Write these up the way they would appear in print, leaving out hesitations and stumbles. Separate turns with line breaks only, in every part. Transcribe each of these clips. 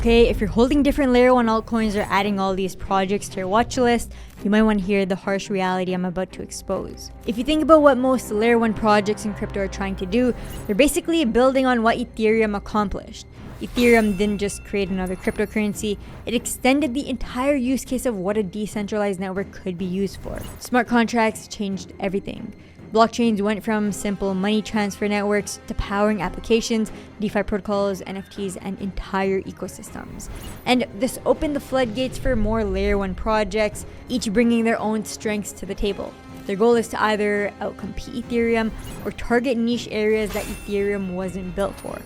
Okay, if you're holding different layer 1 altcoins or adding all these projects to your watch list, you might want to hear the harsh reality I'm about to expose. If you think about what most layer 1 projects in crypto are trying to do, they're basically building on what Ethereum accomplished. Ethereum didn't just create another cryptocurrency, it extended the entire use case of what a decentralized network could be used for. Smart contracts changed everything. Blockchains went from simple money transfer networks to powering applications, DeFi protocols, NFTs, and entire ecosystems. And this opened the floodgates for more layer 1 projects, each bringing their own strengths to the table. Their goal is to either outcompete Ethereum or target niche areas that Ethereum wasn't built for.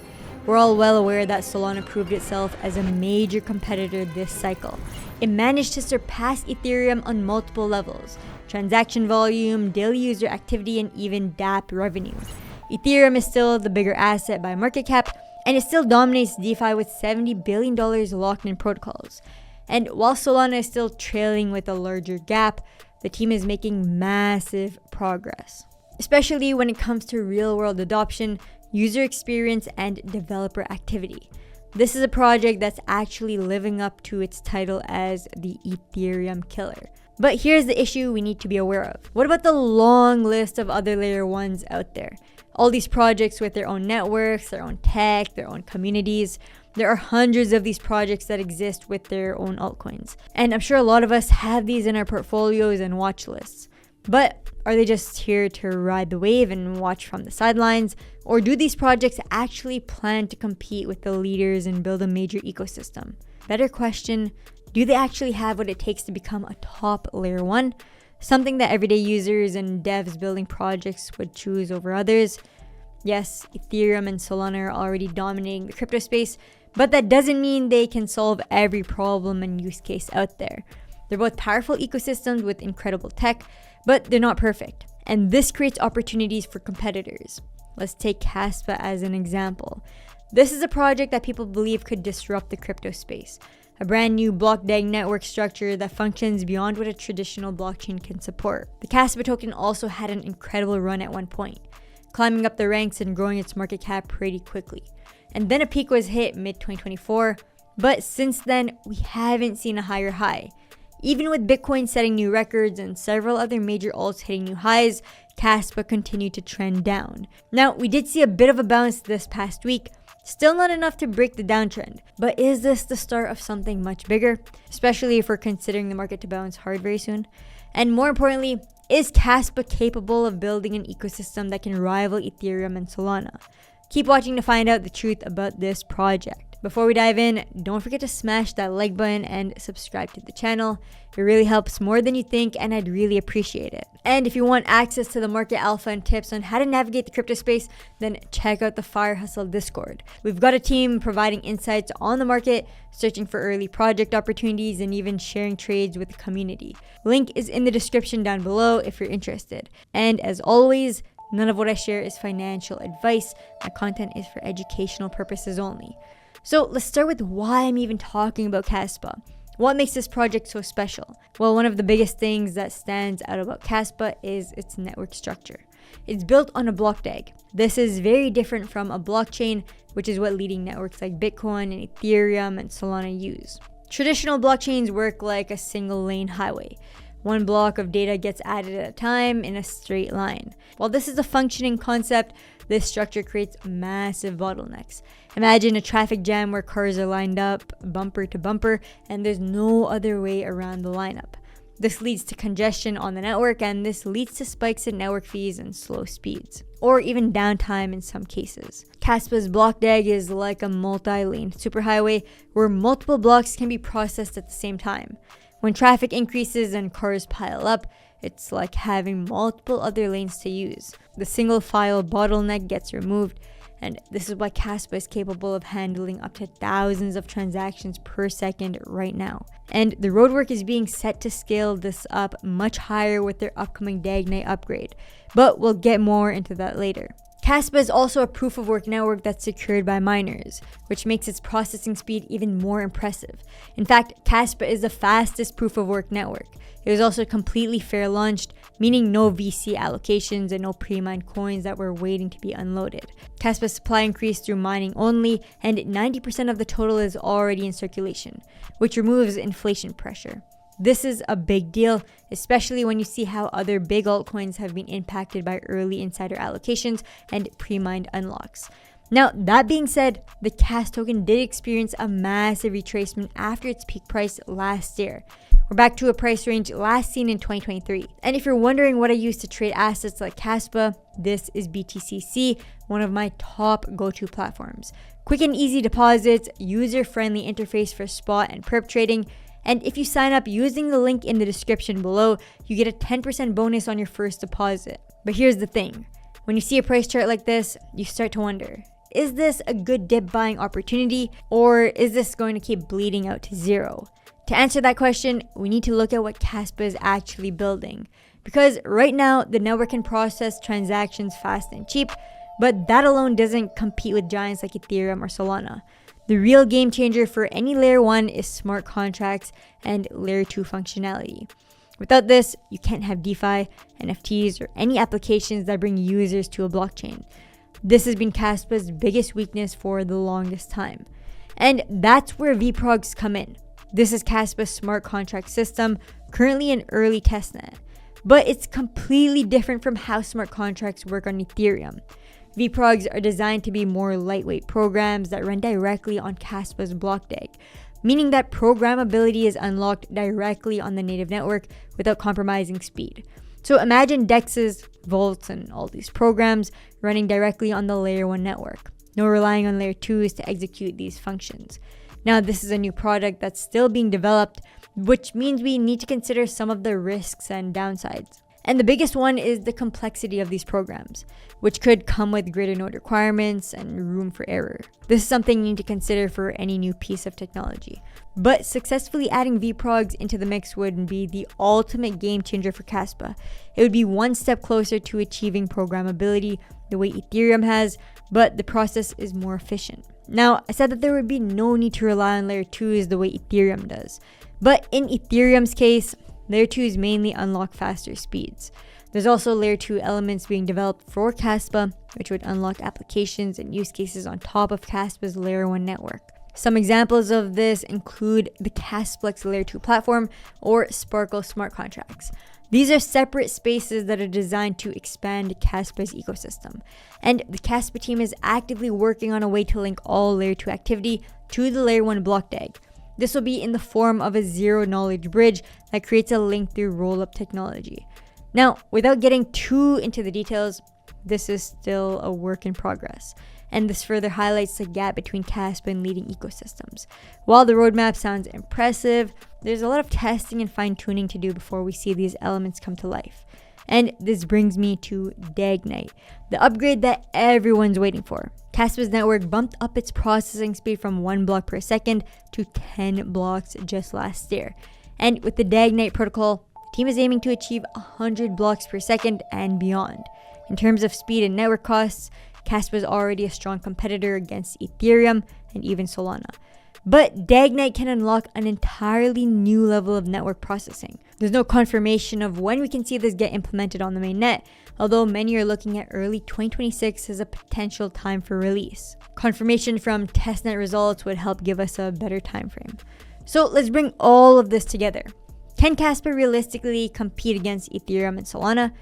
We're all well aware that Solana proved itself as a major competitor this cycle. It managed to surpass Ethereum on multiple levels: transaction volume, daily user activity, and even dApp revenue. Ethereum is still the bigger asset by market cap, and it still dominates DeFi with $70 billion locked in protocols. And while Solana is still trailing with a larger gap, the team is making massive progress, especially when it comes to real-world adoption, user experience, and developer activity. This is a project that's actually living up to its title as the Ethereum killer. But here's the issue we need to be aware of. What about the long list of other layer 1s out there? All these projects with their own networks, their own tech, their own communities. There are hundreds of these projects that exist with their own altcoins. And I'm sure a lot of us have these in our portfolios and watch lists. But are they just here to ride the wave and watch from the sidelines? Or do these projects actually plan to compete with the leaders and build a major ecosystem? Better question, do they actually have what it takes to become a top layer 1? Something that everyday users and devs building projects would choose over others? Yes, Ethereum and Solana are already dominating the crypto space, but that doesn't mean they can solve every problem and use case out there. They're both powerful ecosystems with incredible tech, but they're not perfect. And this creates opportunities for competitors. Let's take Kaspa as an example. This is a project that people believe could disrupt the crypto space. A brand new block DAG network structure that functions beyond what a traditional blockchain can support. The Kaspa token also had an incredible run at one point, climbing up the ranks and growing its market cap pretty quickly. And then a peak was hit mid-2024, but since then, we haven't seen a higher high. Even with Bitcoin setting new records and several other major alts hitting new highs, Kaspa continued to trend down. Now, we did see a bit of a bounce this past week, still not enough to break the downtrend. But is this the start of something much bigger? Especially if we're considering the market to bounce hard very soon. And more importantly, is Kaspa capable of building an ecosystem that can rival Ethereum and Solana? Keep watching to find out the truth about this project. Before we dive in, don't forget to smash that like button and subscribe to the channel. It really helps more than you think, and I'd really appreciate it. And if you want access to the market alpha and tips on how to navigate the crypto space, then check out the FireHustle Discord. We've got a team providing insights on the market, searching for early project opportunities, and even sharing trades with the community. Link is in the description down below if you're interested. And as always, none of what I share is financial advice. My content is for educational purposes only. So let's start with why I'm even talking about Kaspa. What makes this project so special? Well, one of the biggest things that stands out about Kaspa is its network structure. It's built on a block DAG. This is very different from a blockchain, which is what leading networks like Bitcoin and Ethereum and Solana use. Traditional blockchains work like a single lane highway. One block of data gets added at a time in a straight line. While this is a functioning concept, this structure creates massive bottlenecks. Imagine a traffic jam where cars are lined up bumper to bumper and there's no other way around the lineup. This leads to congestion on the network, and this leads to spikes in network fees and slow speeds, or even downtime in some cases. Kaspa's block DAG is like a multi-lane superhighway where multiple blocks can be processed at the same time. When traffic increases and cars pile up, it's like having multiple other lanes to use. The single file bottleneck gets removed, and this is why Kaspa is capable of handling up to thousands of transactions per second right now. And the roadwork is being set to scale this up much higher with their upcoming DAG upgrade, but we'll get more into that later. Kaspa is also a proof-of-work network that's secured by miners, which makes its processing speed even more impressive. In fact, Kaspa is the fastest proof-of-work network. It was also completely fair launched, meaning no VC allocations and no pre-mined coins that were waiting to be unloaded. Kaspa's supply increased through mining only, and 90% of the total is already in circulation, which removes inflation pressure. This is a big deal, especially when you see how other big altcoins have been impacted by early insider allocations and pre-mined unlocks. Now, that being said, the KAS token did experience a massive retracement after its peak price last year. We're back to a price range last seen in 2023. And if you're wondering what I use to trade assets like Kaspa, this is BTCC, one of my top go-to platforms. Quick and easy deposits, user-friendly interface for spot and perp trading, and if you sign up using the link in the description below, you get a 10% bonus on your first deposit. But here's the thing, when you see a price chart like this, you start to wonder, is this a good dip buying opportunity, or is this going to keep bleeding out to zero? To answer that question, we need to look at what Kaspa is actually building. Because right now, the network can process transactions fast and cheap, but that alone doesn't compete with giants like Ethereum or Solana. The real game changer for any layer 1 is smart contracts and layer 2 functionality. Without this, you can't have DeFi, NFTs, or any applications that bring users to a blockchain. This has been Kaspa's biggest weakness for the longest time. And that's where VProgs come in. This is Kaspa's smart contract system, currently in early testnet. But it's completely different from how smart contracts work on Ethereum. VProgs are designed to be more lightweight programs that run directly on Kaspa's block DAG, meaning that programmability is unlocked directly on the native network without compromising speed. So imagine DEXs, vaults, and all these programs running directly on the layer 1 network, no relying on layer 2s to execute these functions. Now, this is a new product that's still being developed, which means we need to consider some of the risks and downsides. And the biggest one is the complexity of these programs, which could come with greater node requirements and room for error. This is something you need to consider for any new piece of technology. But successfully adding VProgs into the mix would be the ultimate game changer for Kaspa. It would be one step closer to achieving programmability the way Ethereum has, but the process is more efficient. Now, I said that there would be no need to rely on layer 2s the way Ethereum does. But in Ethereum's case, layer 2s mainly unlock faster speeds. There's also layer 2 elements being developed for Kaspa, which would unlock applications and use cases on top of Kaspa's layer 1 network. Some examples of this include the Kasplex layer 2 platform or Sparkle smart contracts. These are separate spaces that are designed to expand Kaspa's ecosystem. And the Kaspa team is actively working on a way to link all layer 2 activity to the layer 1 block DAG. This will be in the form of a zero-knowledge bridge that creates a link through roll-up technology. Now, without getting too into the details, this is still a work in progress, and this further highlights the gap between Kaspa and leading ecosystems. While the roadmap sounds impressive, there's a lot of testing and fine-tuning to do before we see these elements come to life. And this brings me to DAGNight, the upgrade that everyone's waiting for. Kaspa's network bumped up its processing speed from 1 block per second to 10 blocks just last year. And with the DAGNight protocol, the team is aiming to achieve 100 blocks per second and beyond. In terms of speed and network costs, Kaspa is already a strong competitor against Ethereum and even Solana. But DAGNight can unlock an entirely new level of network processing. There's no confirmation of when we can see this get implemented on the mainnet, although many are looking at early 2026 as a potential time for release. Confirmation from testnet results would help give us a better time frame. So let's bring all of this together. Can Kaspa realistically compete against Ethereum and Solana?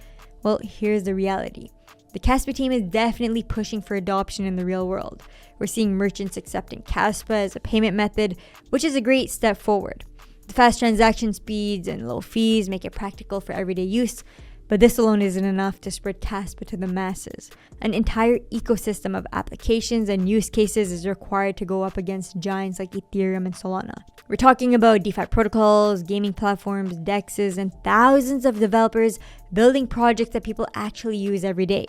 Well, here's the reality. The Kaspa team is definitely pushing for adoption in the real world. We're seeing merchants accepting Kaspa as a payment method, which is a great step forward. The fast transaction speeds and low fees make it practical for everyday use, but this alone isn't enough to spread Kaspa to the masses. An entire ecosystem of applications and use cases is required to go up against giants like Ethereum and Solana. We're talking about DeFi protocols, gaming platforms, DEXs, and thousands of developers building projects that people actually use every day.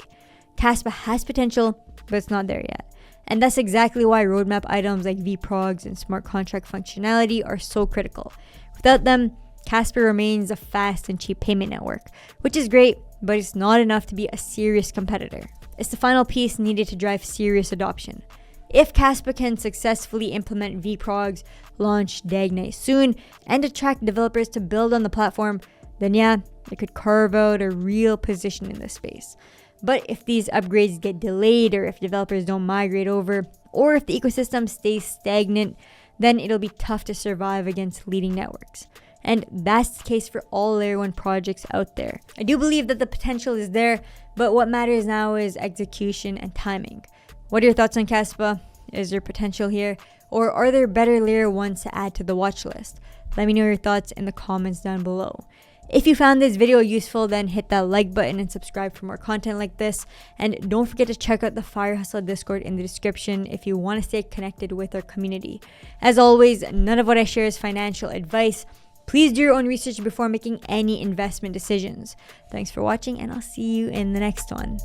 Kaspa has potential, but it's not there yet. And that's exactly why roadmap items like VProgs and smart contract functionality are so critical. Without them, Kaspa remains a fast and cheap payment network, which is great, but it's not enough to be a serious competitor. It's the final piece needed to drive serious adoption. If Kaspa can successfully implement VProgs, launch DAGNight soon, and attract developers to build on the platform, then yeah, it could carve out a real position in this space. But if these upgrades get delayed, or if developers don't migrate over, or if the ecosystem stays stagnant, then it'll be tough to survive against leading networks. And that's the case for all layer 1 projects out there. I do believe that the potential is there, but what matters now is execution and timing. What are your thoughts on Kaspa? Is there potential here? Or are there better layer 1s to add to the watch list? Let me know your thoughts in the comments down below. If you found this video useful, then hit that like button and subscribe for more content like this. And don't forget to check out the FireHustle Discord in the description if you want to stay connected with our community. As always, none of what I share is financial advice. Please do your own research before making any investment decisions. Thanks for watching, and I'll see you in the next one.